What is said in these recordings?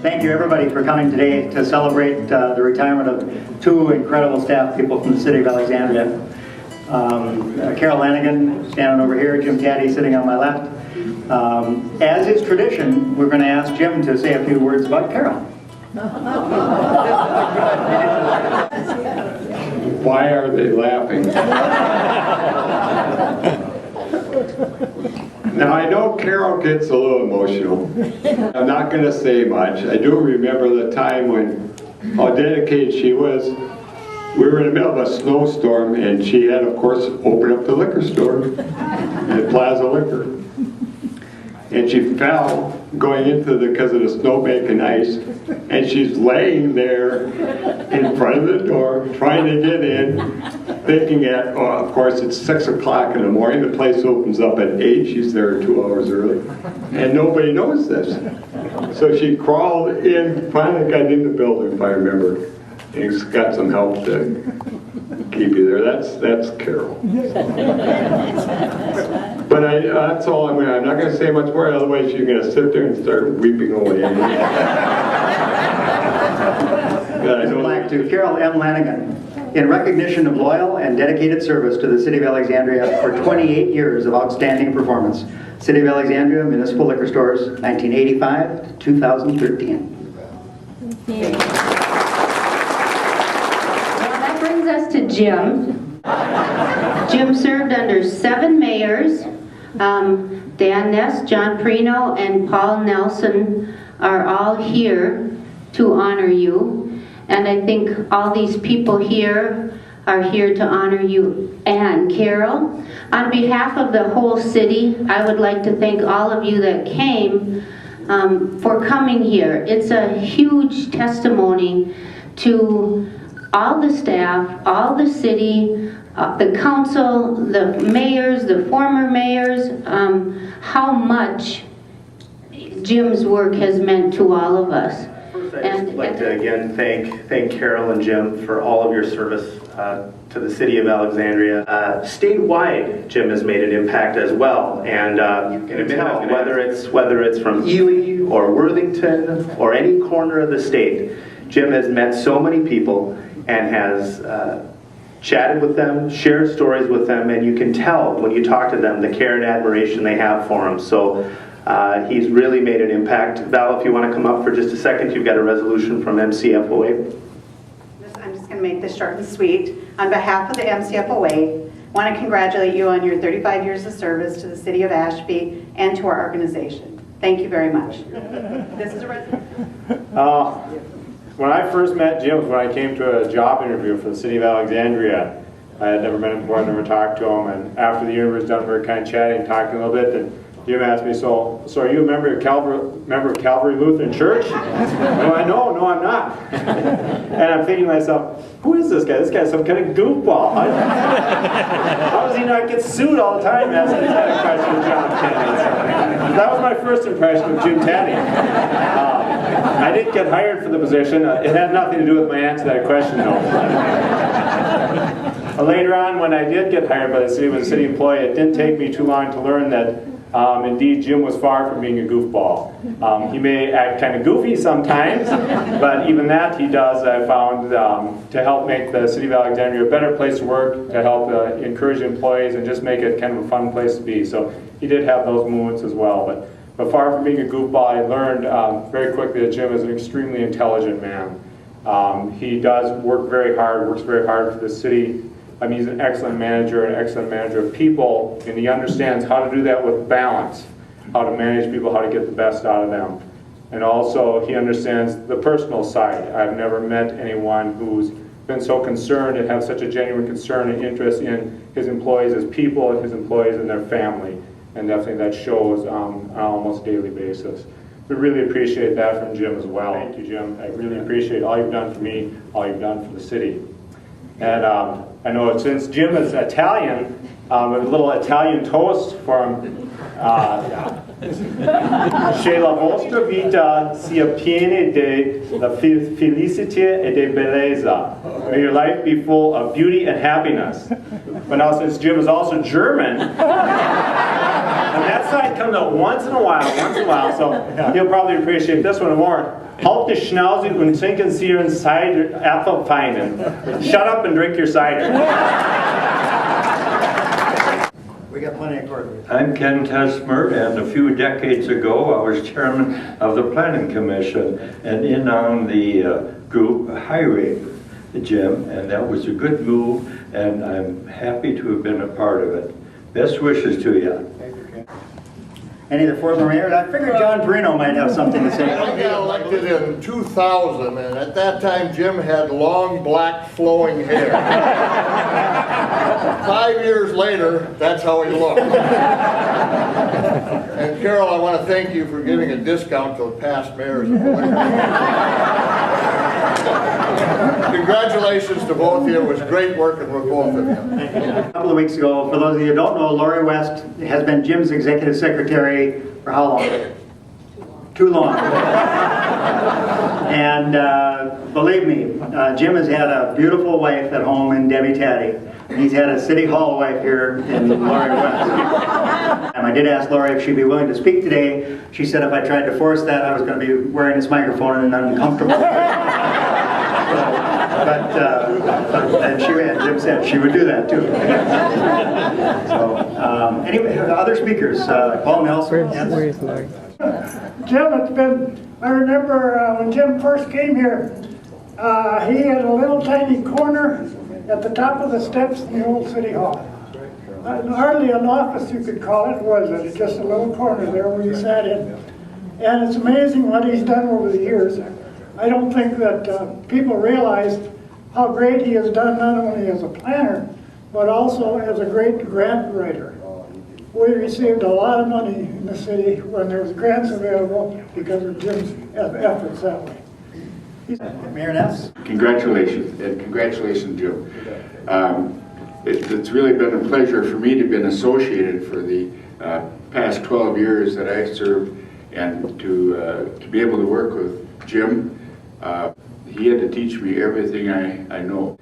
Thank you, everybody, for coming today to celebrate the retirement of two incredible staff people from the city of Alexandria. Carol Lanigan, standing over here, Jim Taddei sitting on my left. As is tradition, we're going to ask Jim to say a few words about Carol. Why are they laughing? Now, I know Carol gets a little emotional. I'm not going to say much. I do remember the time when, how dedicated she was. We were in the middle of a snowstorm, and she had, of course, opened up the liquor store at Plaza Liquor. And she fell going into because of the snowbank and ice, and she's laying there in front of the door, trying to get in, thinking that, oh, of course, it's 6 o'clock in the morning, the place opens up at 8, she's there 2 hours early, and nobody knows this. So she crawled in, finally got in the building, if I remember, and got some help to keep you there. That's Carol. But that's all I'm not going to say much more, otherwise you're going to sit there and start weeping away. Black to Carol M. Lanigan. In recognition of loyal and dedicated service to the City of Alexandria for 28 years of outstanding performance. City of Alexandria Municipal Liquor Stores, 1985 to 2013. Well, that brings us to Jim. Jim served under 7 mayors. Dan Ness, John Prino, and Paul Nelson are all here to honor you. And I think all these people here are here to honor you and Carol. On behalf of the whole city, I would like to thank all of you that came for coming here. It's a huge testimony to all the staff, all the city, the council, the mayors, the former mayors, how much Jim's work has meant to all of us. I'd like to again thank Carol and Jim for all of your service to the city of Alexandria. Statewide, Jim has made an impact as well, and you can tell whether it's from Ely or Worthington or any corner of the state, Jim has met so many people and has chatted with them, shared stories with them, and you can tell when you talk to them the care and admiration they have for him. So. He's really made an impact. Val, if you want to come up for just a second, you've got a resolution from MCFOA. I'm just going to make this short and sweet. On behalf of the MCFOA, I want to congratulate you on your 35 years of service to the city of Ashby and to our organization. Thank you very much. This is a resolution. When I first met Jim was when I came to a job interview for the city of Alexandria. I had never met him before, I never talked to him, and after the interview was done, we were kind of chatting, talking a little bit, and Jim asked me, so are you a member of Calvary Lutheran Church? And no, I'm not. And I'm thinking to myself, who is this guy? This guy's some kind of goofball. How does he not get sued all the time asking this kind of question of John Taddei? That was my first impression of Jim Taddei. I didn't get hired for the position. It had nothing to do with my answer to that question, though. Later on, when I did get hired by the city, as a city employee, it didn't take me too long to learn that indeed, Jim was far from being a goofball. He may act kind of goofy sometimes, but even that he does, I found, to help make the city of Alexandria a better place to work, to help encourage employees and just make it kind of a fun place to be. So he did have those moments as well. But far from being a goofball, I learned very quickly that Jim is an extremely intelligent man. He does work very hard, works very hard for the city. He's an excellent manager of people, and he understands how to do that with balance, how to manage people, how to get the best out of them. And also, he understands the personal side. I've never met anyone who's been so concerned and have such a genuine concern and interest in his employees as people, his employees and their family. And definitely that shows on an almost daily basis. We really appreciate that from Jim as well. Thank you, Jim. I really appreciate all you've done for me, all you've done for the city. And I know since Jim is Italian, a little Italian toast for him. Che la vostra vita sia piena de la felicità e de bellezza. May your life be full of beauty and happiness. But now since Jim is also German, and that side comes out once in a while, so he'll probably appreciate this one more. Halt die Schnauze und trinken Sie Ihren Cider Apfelweinen. Shut up and drink your cider. We got plenty of court. I'm Ken Tesmer, and a few decades ago I was chairman of the Planning Commission and in on the group hiring Jim, and that was a good move, and I'm happy to have been a part of it. Best wishes to you. Any of the former mayors? I figured John Perino might have something to say. I got elected in 2000, and at that time Jim had long, black, flowing hair. 5 years later, that's how he looked. And Carol, I want to thank you for giving a discount to the past mayors of Congratulations to both of you. It was great working with both of you. A couple of weeks ago, for those of you who don't know, Lori West has been Jim's executive secretary for how long? Too long. And believe me, Jim has had a beautiful wife at home in Debbie Taddei. He's had a city hall wife here in Lori West. And I did ask Lori if she'd be willing to speak today. She said if I tried to force that, I was going to be wearing this microphone and uncomfortable. And Jim said she would do that too. So, anyway, other speakers, Paul Nelson. Where's Lori? Jim, I remember when Jim first came here, he had a little tiny corner at the top of the steps in the old city hall. Hardly an office you could call it, was it? Just a little corner there where you sat in. And it's amazing what he's done over the years. I don't think that people realize how great he has done not only as a planner, but also as a great grant writer. We received a lot of money in the city when there was grants available because of Jim's efforts that way. Mayor Ness? Congratulations, and congratulations, Jim. It's really been a pleasure for me to have been associated for the past 12 years that I served, and to be able to work with Jim. He had to teach me everything I know.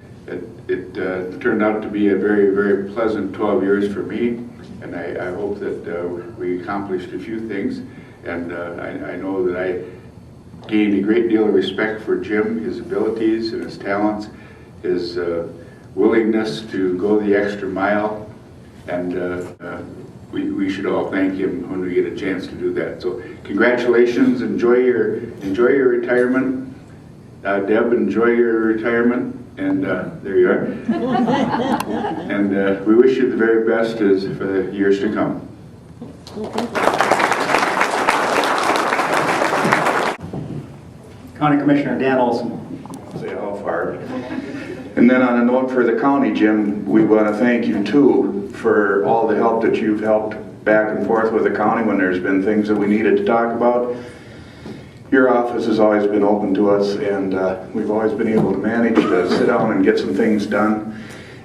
It turned out to be a very, very pleasant 12 years for me, and I hope that we accomplished a few things, and I know that I gained a great deal of respect for Jim, his abilities and his talents, his willingness to go the extra mile, and we should all thank him when we get a chance to do that. So congratulations, enjoy your retirement. Deb, enjoy your retirement, and there you are. And we wish you the very best for the years to come. County Commissioner Dan Olson. Say how far. And then on a note for the county, Jim, we want to thank you too for all the help that you've helped back and forth with the county when there's been things that we needed to talk about. Your office has always been open to us, and we've always been able to manage to sit down and get some things done.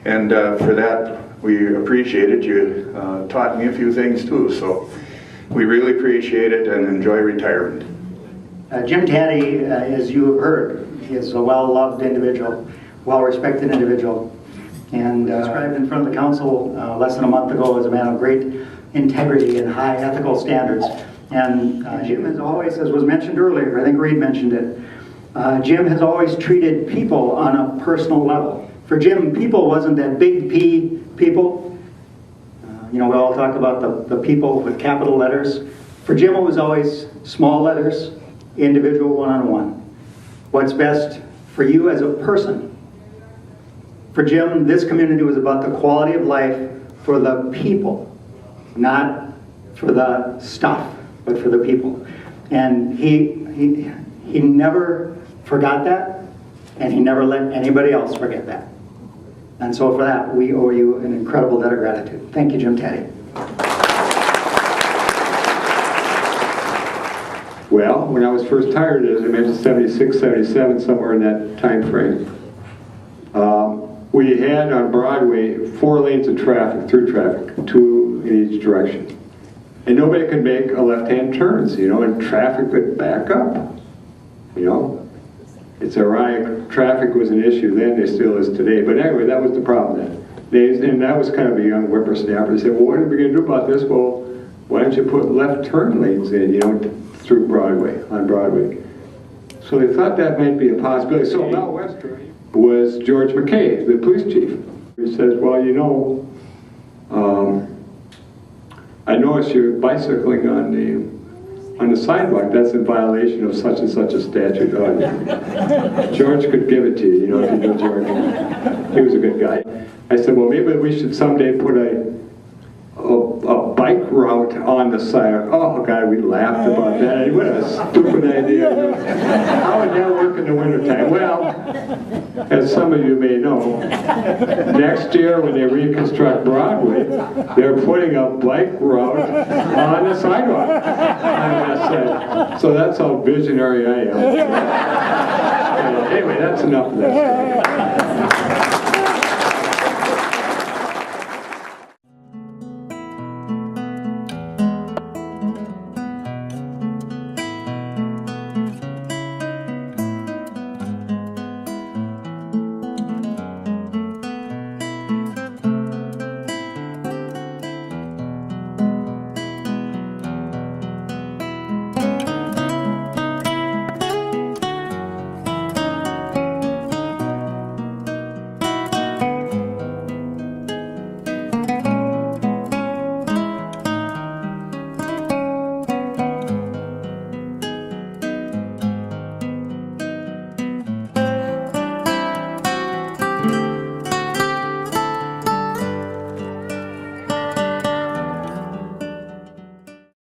And for that, we appreciate it. You taught me a few things too, so we really appreciate it and enjoy retirement. Jim Taddei, as you have heard, he is a well-loved individual, well-respected individual, and described in front of the council less than a month ago as a man of great integrity and high ethical standards. And Jim has always, as was mentioned earlier, I think Reed mentioned it, Jim has always treated people on a personal level. For Jim, people wasn't that big P people. We all talk about the people with capital letters. For Jim, it was always small letters, individual, one-on-one. What's best for you as a person. For Jim, this community was about the quality of life for the people, not for the stuff, but for the people. And he never forgot that, and he never let anybody else forget that. And so for that, we owe you an incredible debt of gratitude. Thank you, Jim Taddei. Well, when I was first hired, as I mentioned, 76, 77, somewhere in that time frame, we had on Broadway 4 lanes of traffic, through traffic, 2 in each direction. And nobody could make a left-hand turns, and traffic would back up, It's ironic, traffic was an issue then, it still is today. But anyway, that was the problem then. And that was kind of a young whippersnapper. They said, well, what are we going to do about this? Well, why don't you put left turn lanes in, through Broadway, on Broadway. So they thought that might be a possibility. So Mel Wester was George McKay, the police chief. He says, well, you know, I noticed you're bicycling on the sidewalk. That's in violation of such and such a statute. George could give it to you, you know, if you know George. He was a good guy. I said, well, maybe we should someday put a bike route on the side. Oh, God, we laughed about that. What a stupid idea. How would that work in the wintertime? Well, as some of you may know, next year when they reconstruct Broadway, they're putting a bike route on the sidewalk on that side. So that's how visionary I am. Anyway, that's enough of that.